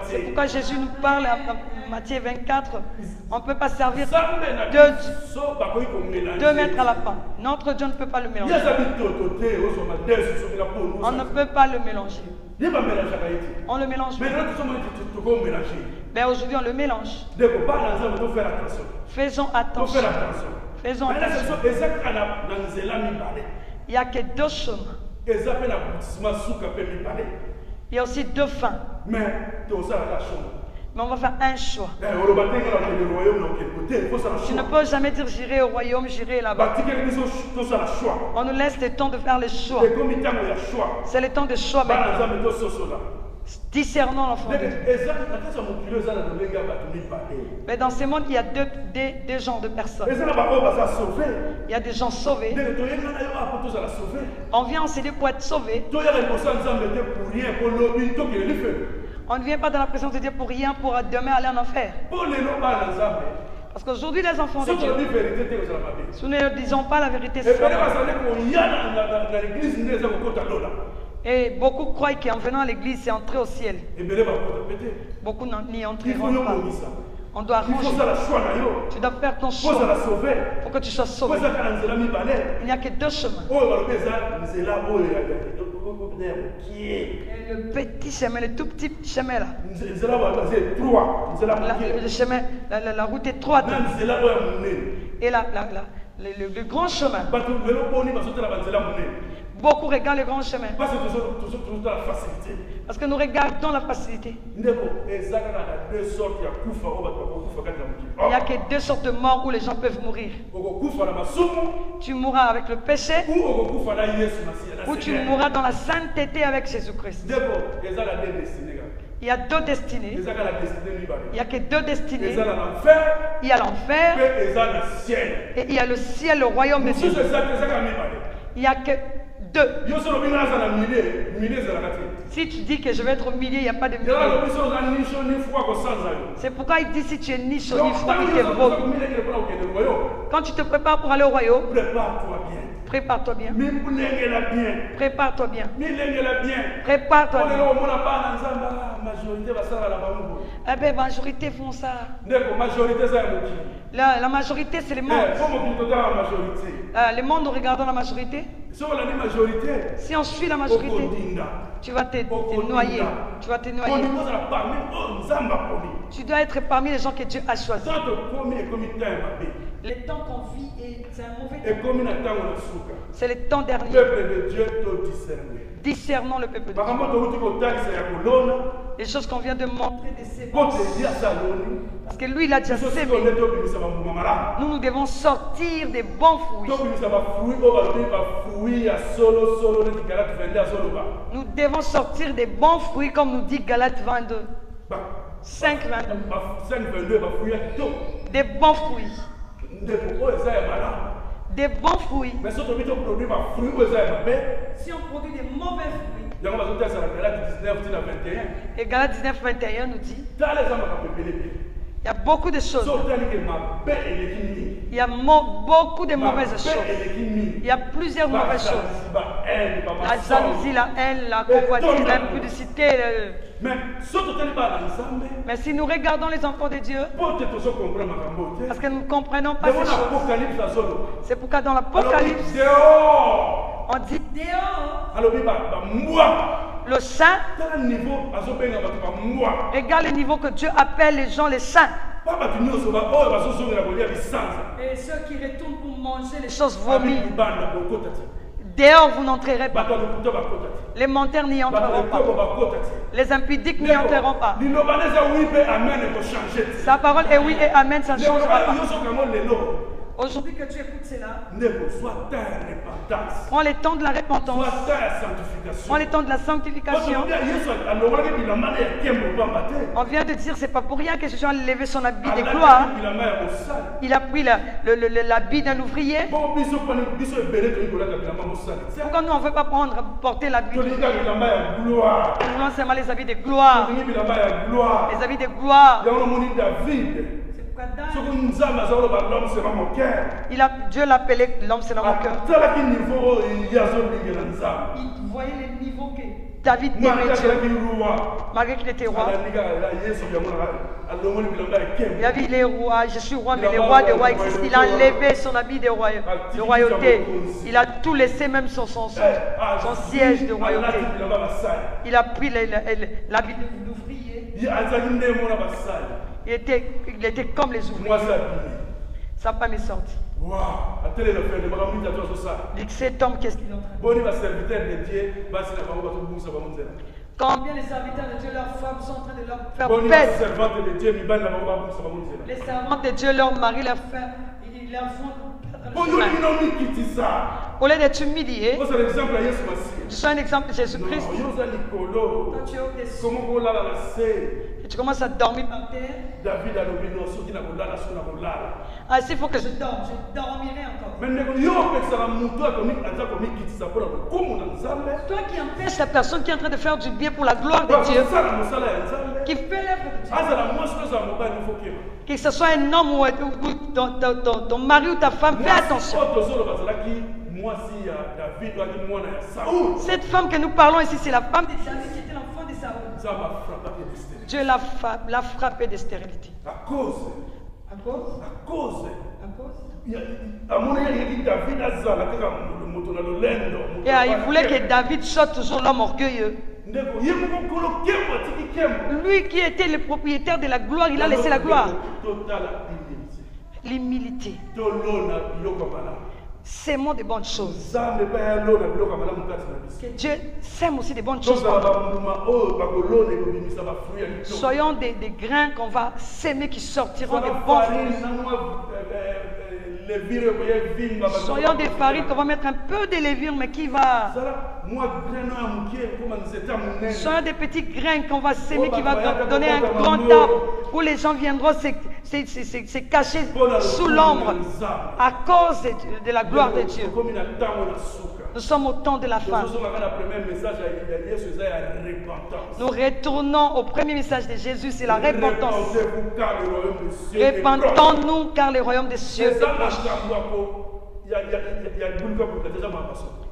C'est pourquoi Jésus nous parle Matthieu 24, on ne peut pas servir Nzambe na deux, biso bakoki komélanger. 2 maîtres à la fois. Notre Dieu ne peut pas le mélanger. Yaza bitoto te ozoma desu soki na pondu. On ne peut pas le mélanger. Yeba mélangeaka eti. On le mélange. Mais là nous sommes mélanger. Ben aujourd'hui, on le mélange. Ndeko bana nzambe to faire attention. Faisons To attention. faire attention. Faisons Mais là attention. c'est ezaka na nzela mibale. Il n'y a que 2 chemins. Eza pe na boutissement suka pe mibale. Il y a aussi 2 fins. Mais tosalaka choix. Mais on va faire un choix. oloba ndenge na kende royaume na okende kote ekosala Tu ne choix. peux jamais dire j'irai au royaume, j'irai là-bas. batikeli biso tosala choix. On nous laisse le temps de faire les choix. ekomi ntango ya choix. C'est le temps de choix bana maintenant. nzambe tososola. Discernons l'enfant de Dieu. eza na kati ya mokili eza na lolenge ya bato mibale. Mais dans ce monde, il y a deux genres de personnes. eza na baoyo baza sauve. Il y a des gens sauvés. ndenge toyenga na yo apo tozala sauve. On vient enseigner pour être sauvé. toyaka liboso ya nzambe te pour rien po lobi tokende lifelo. On ne vient pas dans la présence de Dieu pour rien, pour demain aller en enfer. po lelo bana nzambe Parce qu'aujourd'hui, les enfants de soki Dieu, olobi verité te ozala mabe. si nous ne disons pas la vérité, c'est ebele ça. bazali koya na l'église nde eza kokota lola. Et beaucoup croient qu'en venant à l'église, c'est entrer au ciel. ebele bakota pete. Beaucoup n'y il faut entreront yo pas. monisa. On doit il faut ranger. ozala choix na yo. Tu dois faire ton po ozala choix sauve. pour que tu sois po sauvé. ezaka na nzela mibale. Il n'y a que 2 chemins. oyo balobi eza nzela oyo ya mokie. Et le petit chemin, le tout petit chemin là. nzela baza trois nzela mokie. Le chemin, la route étroite. na nzela oyo ya monene. Et le grand chemin. bato lelo boni bazotala banzela monene. Beaucoup regardent le grand chemin. parce que tozotala facilité. Parce que nous regardons la facilité. ndeko ezaka na deux sortes ya kufa oyo bato bakokufa kati na Il n'y a mokili. que 2 sortes de morts où les gens peuvent mourir. okokufa na masumu Tu mourras avec le péché ou okokufa na yesu masiya na ou tu Seigneur. mourras dans la sainteté avec Jésus-Christ. ndeko ezaka de destine kaka. Il y a 2 destinées. ezaka na destine mibale. Il n'y a que 2 destinées. eza na l'enfer Il y a l'enfer mpe eza na ciel. et il y a le ciel, le royaume de Dieu. mosusu ezaka mibale. Il n'y a que 2. yo so lobi nga aza na milie ezalaka te. Si tu dis que je vais être au milieu, il n'y a pas de yala milieu. lobi so oza niso ni fwa kosanza yo. C'est pourquoi il dit si tu es ni chaud ni Donc, froid, tant ni que t'es nous beau. sommes milekele mpona kokende royaume, Quand tu te prépares pour aller au royaume, prépare-toi bien. prépare-toi bien. milengela bien. Prépare-toi bien. milengela bien. Prépare-toi oyo bien. lelo omona bana nzambe majorité basalala bango. Eh bien, majorité font ça. ndeko majorité eza ya mokili. La majorité, c'est le monde. po mokili totala majorité. Le monde, nous regardons la majorité. soki olandi majorité Si on suit la majorité, okodinda. tu vas te noyer. Tu vas te noyer. olingi ozala parmi oyo nzambe aponi. Tu dois être parmi les gens que Dieu a choisis. tant tokomi ekomi temps ya mabe. Le temps qu'on vit, c'est un mauvais temps. ekomi na ntango na suka. C'est le temps dernier. peuple de dieu todiscerne. Discernons le peuple de Dieu. makambo touti kotalisa ya kolona. Les choses qu'on vient de montrer de ses po tedi asaloni. Parce que lui, il a déjà biso sémé. sikonde tobimisa bambuma malamu. Nous devons sortir des bons fruits. tobimisa bafruit oyo balobi bafruit ya solosolo neti galate 22 azoloba. Nous devons sortir des bons fruits, comme nous dit Galates 22. 5, 22. 522 bafruit ya kitoko. Des bons fruits. ndeko oyo eza ya malamu. Des bons fruits. mais so tobi toproduit bafruit oyo eza ya mabe. Si on produit des mauvais fruits, yango bazotalisa na galate 19 tina 21. et Galates 19, 21 nous dit, tala eza makambo ebele ebele. il y a beaucoup de choses. so otalike mabe eleki mingi. Il y a beaucoup de mauvaises mabe choses. eleki mingi. Il y a plusieurs mauvaises choses. bahaine La jalousie, la haine, la convoitise, l'impudicité. mais so totali bana nzambe Mais si nous regardons les enfants de Dieu, po te tozokomprendre makambo te. parce que nous ne comprenons pas yango ces na choses, apocalypse azoloba. c'est pourquoi dans alobi l'Apocalypse, dehors. on dit dehors, alobi bambwa. le saint. tala niveau azobenga bato bambwa. Regarde le niveau que Dieu appelle les gens les saints. pa bato nyonso oyo bazozongela kolia bisanza. Et ceux qui retournent pour manger les choses abi vomies. libanda bokota te. Dehors, vous n'entrerez pas. bato ya lokuta bakota te. Les menteurs n'y bato ya entreront pas. ekoko bakota te. Les impudiques n'y entreront pas. liloba nde eza wi mpe amen ekochange te. Sa parole est oui et amen, ça ne ndeko changera pas. nyonso kango lelo. Aujourd'hui que tu écoutes cela, ndeko soit temps ya repentance. prends le temps de la repentance, soit temps ya sanctification. prends le temps de la sanctification. yesu alongolaki bilamba na ya nkembo pamba te. On vient de dire, c'est pas pour rien que Jésus a levé son habit de gloire. alataki bilamba ya mosali. Il a pris l'habit d'un ouvrier. bongo biso mpani biso ebele tolingi kolata bilamba mosali te. Pourquoi nous, on ne veut pas porter l'habit de tolingi bilamba ya gloire. Nous voulons seulement les habits de gloire. tolingi bilamba ya gloire. Les habits de gloire. yango nomoni david soki nzambe aza koloba l'homme sera mon cœur. Dieu l'appelait l'homme selon mon cœur. atalaki niveau oyo ye azolingela nzambe. Il voyait les niveaux que David aimait Dieu. Malgré qu'il était roi. Il a dit les rois, je suis roi, mais les rois des rois existent. Il a enlevé son habit de royauté. Il a tout laissé, même son siège de royauté. Il a pris l'habit d'ouvrier. Il était comme les ouvriers. Sa femme est sortie. Cet homme, qu'est-ce qu'il est? Combien les serviteurs de Dieu, leurs femmes sont en train de leur faire paix. Les servantes de Dieu, leurs maris, leur font. Au lieu de t'humilier, tu sois un exemple de Jésus-Christ. Quand tu es au-dessus, et tu commences à dormir par terre. Ah, s'il faut que je dorme, je dormirai encore. Toi qui empêches la personne qui est en train de faire du bien pour la gloire de Dieu, qui fait l'œuvre de Dieu, que ce soit un homme ou ton mari ou ta femme, fais attention. Cette femme que nous parlons ici, c'est la femme de David qui était l'enfant de Saoul. Dieu l'a frappé de stérilité. À cause. Et il voulait que David soit toujours l'homme orgueilleux. Lui qui était le propriétaire de la gloire, il a laissé la gloire. L'humilité. S'aimons de bonnes choses. Que Dieu sème aussi de bonnes choses. Soyons des grains qu'on va s'aimer qui sortiront de bons fruits. Soyons des farines qu'on va mettre un peu de levure, mais qui va. Soyons des petits grains qu'on va s'aimer, qui va donner un grand arbre où les gens viendront se cacher sous l'ombre à cause de la gloire de Dieu. Nous sommes au temps de la fin. Nous retournons au premier message de Jésus, c'est la repentance. Repentons-nous car le royaume des cieux est proche.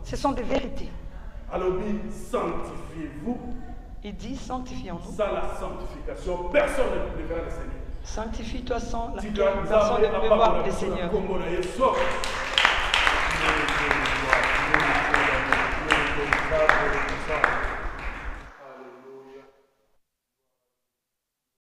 Ce sont des vérités. Sanctifiez-vous. Il dit sanctifions-nous. Sans la sanctification, personne ne peut voir le Seigneur. Sanctifie-toi sans la personne ne peut voir le Seigneur.